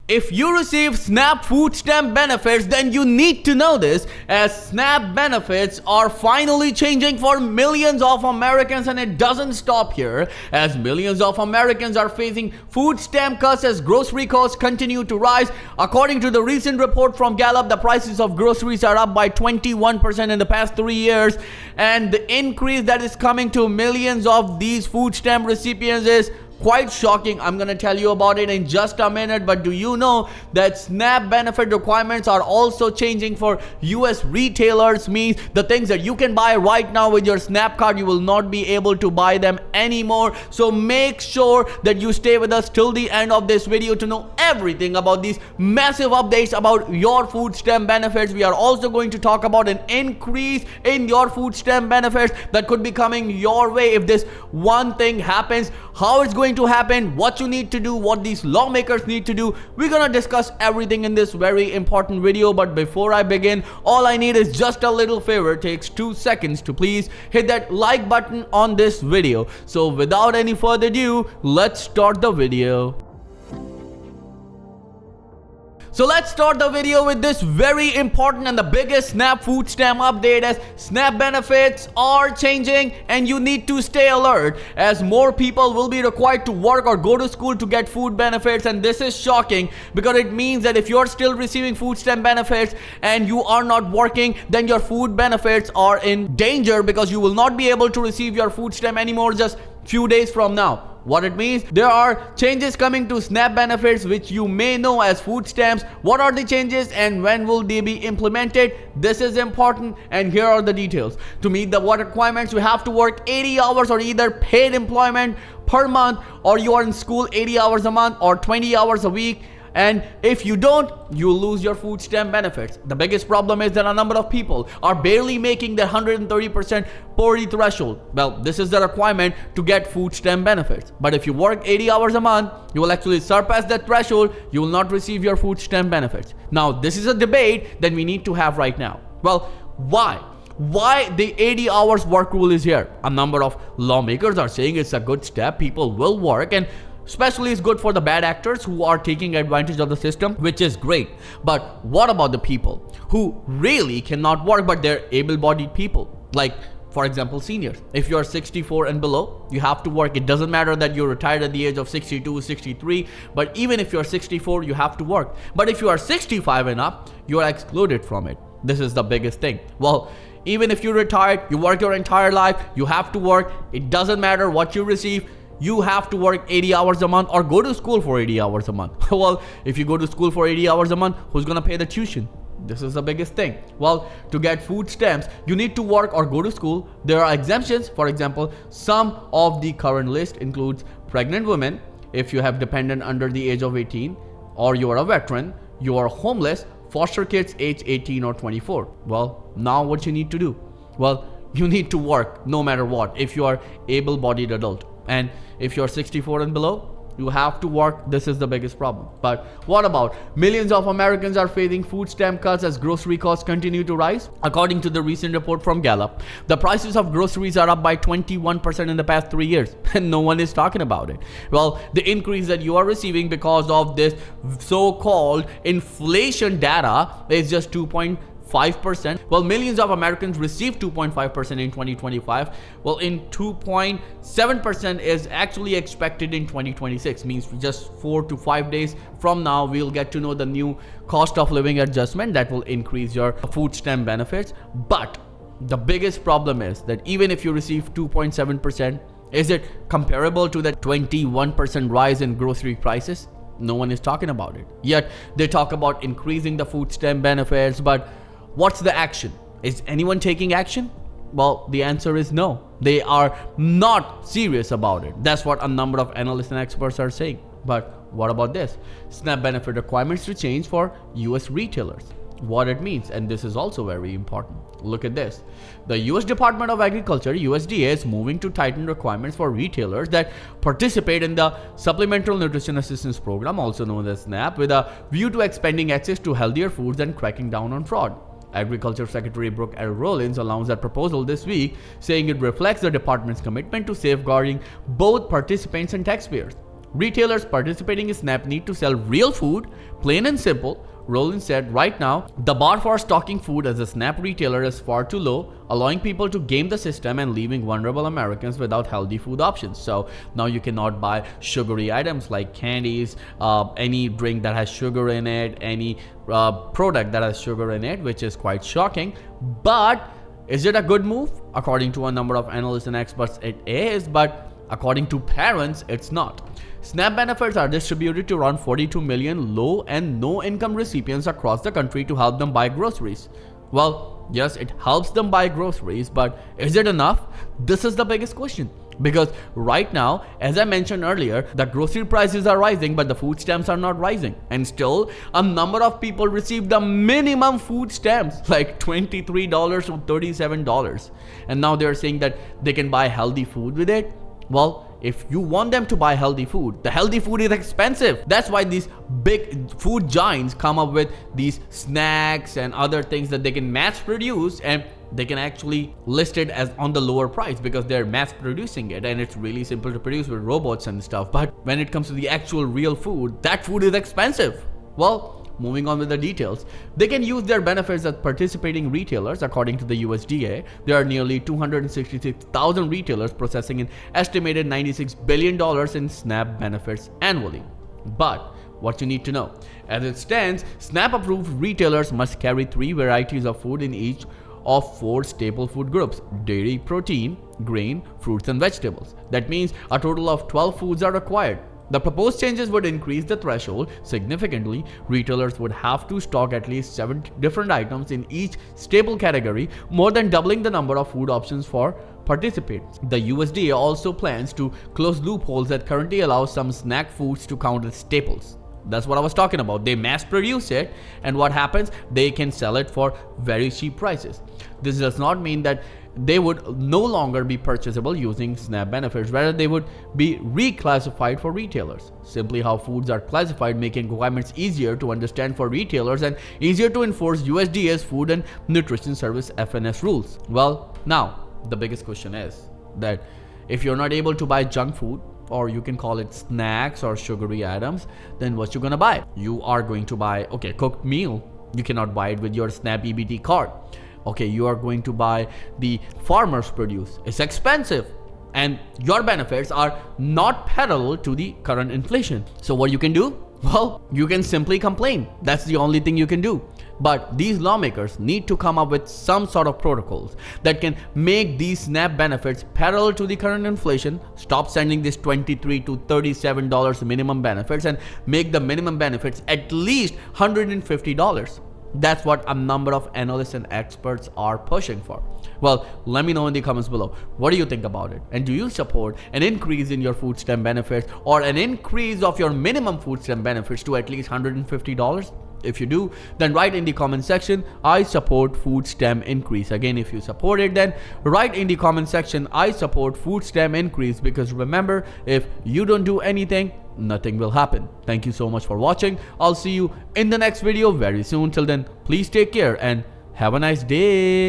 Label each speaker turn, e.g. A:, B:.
A: If you receive SNAP food stamp benefits, then you need to know this, as SNAP benefits are finally changing for millions of Americans, and it doesn't stop here, as millions of Americans are facing food stamp cuts as grocery costs continue to rise. According to the recent report from Gallup, the prices of groceries are up by 21% in the past 3 years, and the increase that is coming to millions of these food stamp recipients is quite shocking. I'm gonna tell you about it in just a minute, but do you know that SNAP benefit requirements are also changing for US retailers? Means the things that you can buy right now with your SNAP card, you will not be able to buy them anymore. So make sure that you stay with us till the end of this video to know everything about these massive updates about your food stamp benefits. We are also going to talk about an increase in your food stamp benefits that could be coming your way if this one thing happens, how it's going to happen, what you need to do, what these lawmakers need to do. We're gonna discuss everything in this very important video. But before I begin, all I need is just a little favor. It takes 2 seconds to please hit that like button on this video. So without any further ado, let's start the video. So let's start the video with this very important and the biggest SNAP food stamp update, as SNAP benefits are changing and you need to stay alert, as more people will be required to work or go to school to get food benefits. And this is shocking because it means that if you're still receiving food stamp benefits and you are not working, then your food benefits are in danger, because you will not be able to receive your food stamp anymore just few days from now. What it means, there are changes coming to SNAP benefits which you may know as food stamps. What are the changes and when will they be implemented? This is important, and here are the details. To meet the what requirements, you have to work 80 hours or either paid employment per month, or you are in school 80 hours a month or 20 hours a week. And if you don't, you lose your food stamp benefits. The biggest problem is that a number of people are barely making the 130% poverty threshold. Well, this is the requirement to get food stamp benefits. But if you work 80 hours a month, you will actually surpass that threshold. You will not receive your food stamp benefits. Now, this is a debate that we need to have right now. Well, why the 80 hours work rule is here? A number of lawmakers are saying it's a good step. People will work, and especially it's good for the bad actors who are taking advantage of the system, which is great. But what about the people who really cannot work but they're able-bodied people? Like, for example, seniors. If you're 64 and below, you have to work. It doesn't matter that you're retired at the age of 62, 63, but even if you're 64, you have to work. But if you are 65 and up, you are excluded from it. This is the biggest thing. Well, even if you're retired, you work your entire life, you have to work. It doesn't matter what you receive. You have to work 80 hours a month or go to school for 80 hours a month. Well, if you go to school for 80 hours a month, who's gonna pay the tuition? This is the biggest thing. Well, to get food stamps, you need to work or go to school. There are exemptions. For example, some of the current list includes pregnant women, if you have dependent under the age of 18, or you are a veteran, you are homeless, foster kids age 18 or 24. Well, now what you need to do? Well, you need to work no matter what if you are able-bodied adult. And if you're 64 and below, you have to work. This is the biggest problem. But what about millions of Americans are facing food stamp cuts as grocery costs continue to rise? According to the recent report from Gallup, the prices of groceries are up by 21% in the past 3 years, and no one is talking about it. Well, the increase that you are receiving because of this so-called inflation data is just 2.5%. Well, millions of Americans received 2.5% in 2025. Well, in 2.7% is actually expected in 2026. Means just 4 to 5 days from now, we'll get to know the new cost of living adjustment that will increase your food stamp benefits. But the biggest problem is that even if you receive 2.7%, is it comparable to the 21% rise in grocery prices? No one is talking about it. Yet they talk about increasing the food stamp benefits, but what's the action? Is anyone taking action? Well, the answer is no. They are not serious about it. That's what a number of analysts and experts are saying. But what about this? SNAP benefit requirements to change for US retailers. What it means, and this is also very important. Look at this. The US Department of Agriculture, USDA, is moving to tighten requirements for retailers that participate in the Supplemental Nutrition Assistance Program, also known as SNAP, with a view to expanding access to healthier foods and cracking down on fraud. Agriculture Secretary Brooke L. Rollins announced that proposal this week, saying it reflects the department's commitment to safeguarding both participants and taxpayers. Retailers participating in SNAP need to sell real food, plain and simple. Rollins said, right now, the bar for stocking food as a SNAP retailer is far too low, allowing people to game the system and leaving vulnerable Americans without healthy food options. So now you cannot buy sugary items like candies, any drink that has sugar in it, any product that has sugar in it, which is quite shocking. But is it a good move? According to a number of analysts and experts, it is, but according to parents, it's not. SNAP benefits are distributed to around 42 million low and no income recipients across the country to help them buy groceries. Well, yes, it helps them buy groceries, but is it enough? This is the biggest question. Because right now, as I mentioned earlier, the grocery prices are rising, but the food stamps are not rising. And still, a number of people receive the minimum food stamps, like $23 to $37. And now they're saying that they can buy healthy food with it. Well, if you want them to buy healthy food, the healthy food is expensive. That's why these big food giants come up with these snacks and other things that they can mass produce, and they can actually list it as on the lower price because they're mass producing it and it's really simple to produce with robots and stuff. But when it comes to the actual real food, that food is expensive. Well, moving on with the details, they can use their benefits as participating retailers. According to the USDA, there are nearly 266,000 retailers processing an estimated $96 billion in SNAP benefits annually. But what you need to know, as it stands, SNAP approved retailers must carry 3 varieties of food in each of 4 staple food groups: dairy, protein, grain, fruits and vegetables. That means a total of 12 foods are required. The proposed changes would increase the threshold significantly. Retailers would have to stock at least 7 different items in each staple category, more than doubling the number of food options for participants. The USDA also plans to close loopholes that currently allow some snack foods to count as staples. That's what I was talking about. They mass produce it, and what happens? They can sell it for very cheap prices. This does not mean that they would no longer be purchasable using SNAP benefits. Rather, they would be reclassified for retailers. Simply how foods are classified, making requirements easier to understand for retailers and easier to enforce USDA's Food and Nutrition Service FNS rules. Well, now the biggest question is that if you're not able to buy junk food, or you can call it snacks or sugary items, then what you're gonna buy? You are going to buy, okay, cooked meal. You cannot buy it with your SNAP EBT card. Okay, you are going to buy the farmer's produce. It's expensive, and your benefits are not parallel to the current inflation. So what you can do? Well, you can simply complain. That's the only thing you can do. But these lawmakers need to come up with some sort of protocols that can make these SNAP benefits parallel to the current inflation, stop sending this $23 to $37 minimum benefits, and make the minimum benefits at least $150. That's what a number of analysts and experts are pushing for. Well, let me know in the comments below. What do you think about it? And do you support an increase in your food stamp benefits or an increase of your minimum food stamp benefits to at least $150? If you do, then write in the comment section, I support food stamp increase. Again, if you support it, then write in the comment section, I support food stamp increase, because remember, if you don't do anything, nothing will happen. Thank you so much for watching. I'll see you in the next video very soon. Till then, please take care and have a nice day.